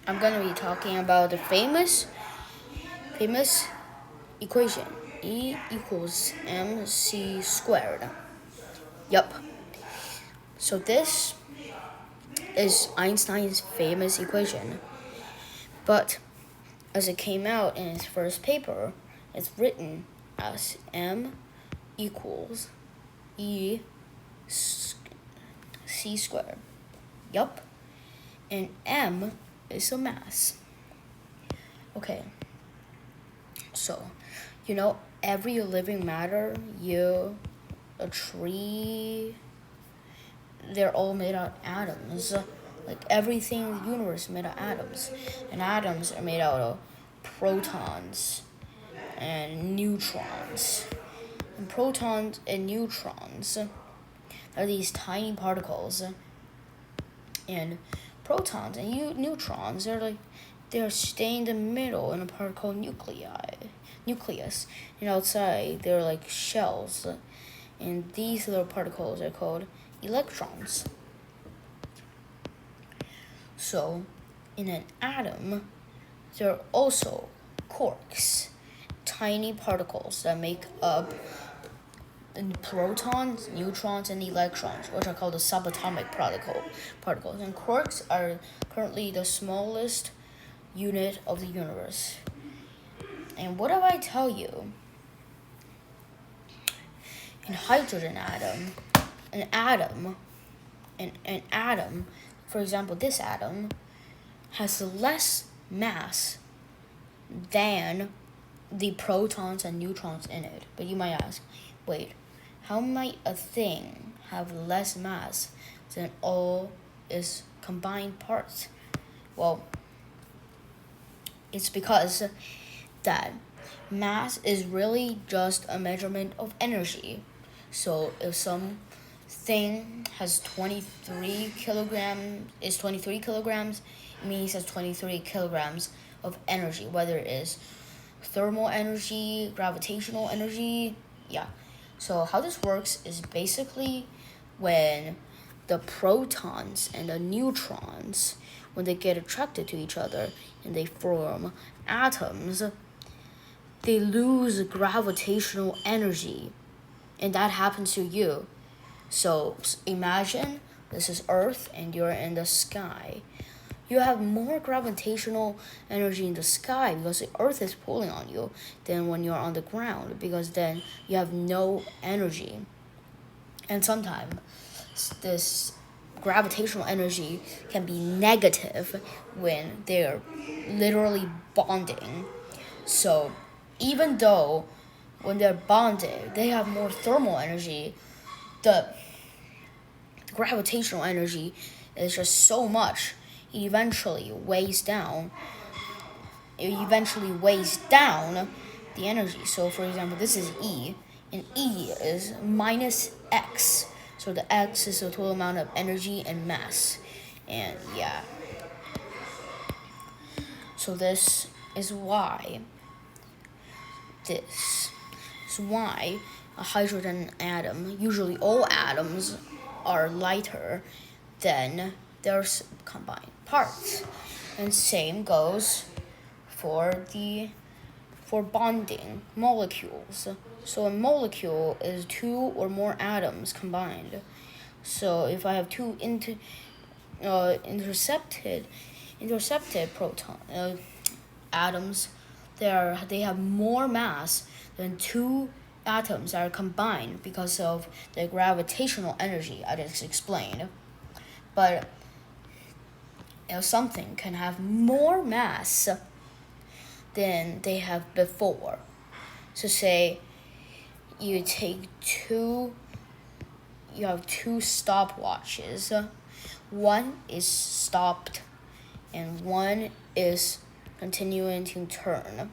I'm gonna be talking about the famous equation. E equals mc squared. Yup. So this is Einstein's famous equation. But as it came out in his first paper, it's written as m equals e c squared. Yup. And m is a mass. Okay. So, every living matter, a tree, they're all made out of atoms. Like everything in the universe is made out of atoms. And atoms are made out of protons and neutrons. And protons and neutrons are these tiny particles. And protons and neutrons, they're staying in the middle in a particle nucleus. And outside, they're like shells. And these little particles are called electrons. So, in an atom, there are also quarks, tiny particles that make up protons, neutrons, and electrons, which are called the subatomic particles. And quarks are currently the smallest unit of the universe. And what if I tell you, in hydrogen atom, an atom, for example, this atom, has less mass than the protons and neutrons in it. But you might ask, wait, how might a thing have less mass than all its combined parts? Well, it's because that mass is really just a measurement of energy. So if some thing has 23 kilograms, it means it has 23 kilograms of energy, whether it is thermal energy, gravitational energy, yeah. So how this works is basically when the protons and the neutrons, when they get attracted to each other and they form atoms, they lose gravitational energy, and that happens to you. So imagine this is Earth and you're in the sky. You have more gravitational energy in the sky because the Earth is pulling on you than when you're on the ground, because then you have no energy. And sometimes this gravitational energy can be negative when they're literally bonding. So even though when they're bonded, they have more thermal energy, the gravitational energy is just so much, it eventually weighs down the energy. So for example, this is E, and E is minus X. So the X is the total amount of energy and mass. And yeah. So this is why a hydrogen atom, usually all atoms, are lighter than their combined parts. And same goes for bonding molecules. So a molecule is two or more atoms combined. So if I have two intercepted proton atoms, they have more mass than two atoms that are combined because of the gravitational energy I just explained. But something can have more mass than they have before. So say you have two stopwatches. One is stopped and one is continuing to turn.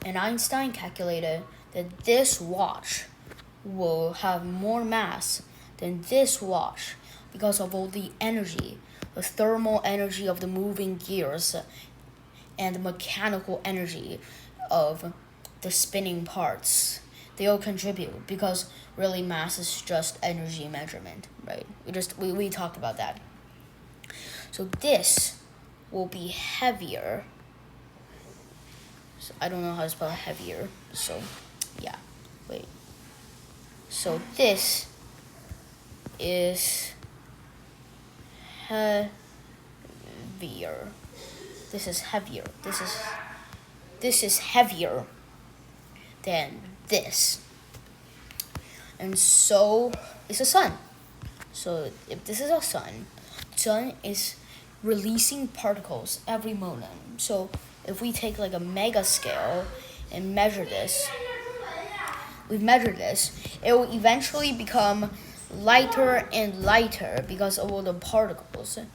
And Einstein calculated that this watch will have more mass than this watch because of all the energy, the thermal energy of the moving gears and the mechanical energy of the spinning parts. They all contribute because really mass is just energy measurement, right? We talked about that. So this will be heavier. So I don't know how to spell heavier. So yeah, wait. So this is heavier. This is heavier. This is heavier than this. And so is the sun. So if this is a sun is releasing particles every moment. So if we take like a mega scale and measure this, it will eventually become lighter and lighter because of all the particles. It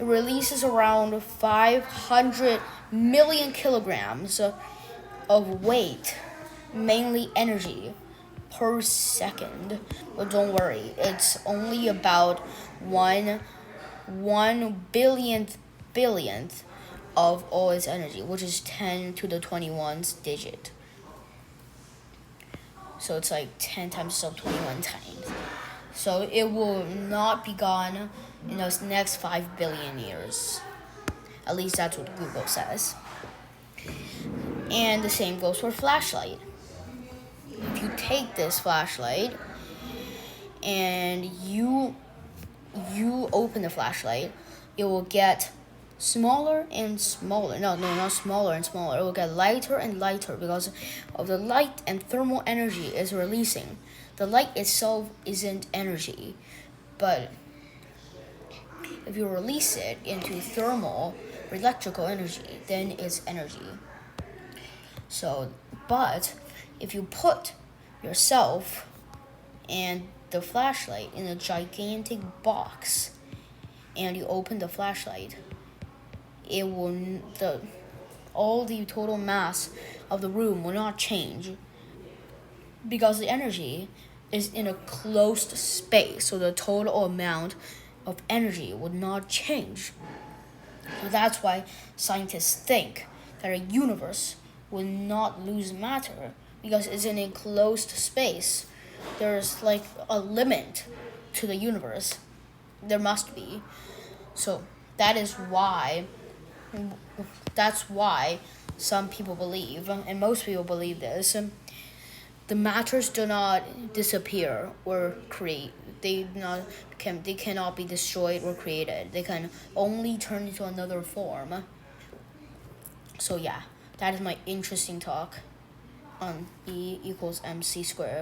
releases around 500 million kilograms of weight, mainly energy, per second. But don't worry, it's only about one billionth of all its energy, which is 10 to the 21st digit. So it's like 10 times sub 21 times. So it will not be gone in the next 5 billion years. At least that's what Google says. And the same goes for flashlight. If you take this flashlight and you open the flashlight, it will get smaller and smaller. No, not smaller and smaller. It will get lighter and lighter because of the light and thermal energy is releasing. The light itself isn't energy, but if you release it into thermal or electrical energy, then it's energy. So, but if you put yourself and the flashlight in a gigantic box and you open the flashlight, all the total mass of the room will not change because the energy is in a closed space, so the total amount of energy would not change. So that's why scientists think that a universe will not lose matter because it's in a closed space. There's like a limit to the universe. There must be. So that's why some people believe, and most people believe this, the matters do not disappear or create. They cannot be destroyed or created. They can only turn into another form. So yeah, that is my interesting talk on E equals mc squared.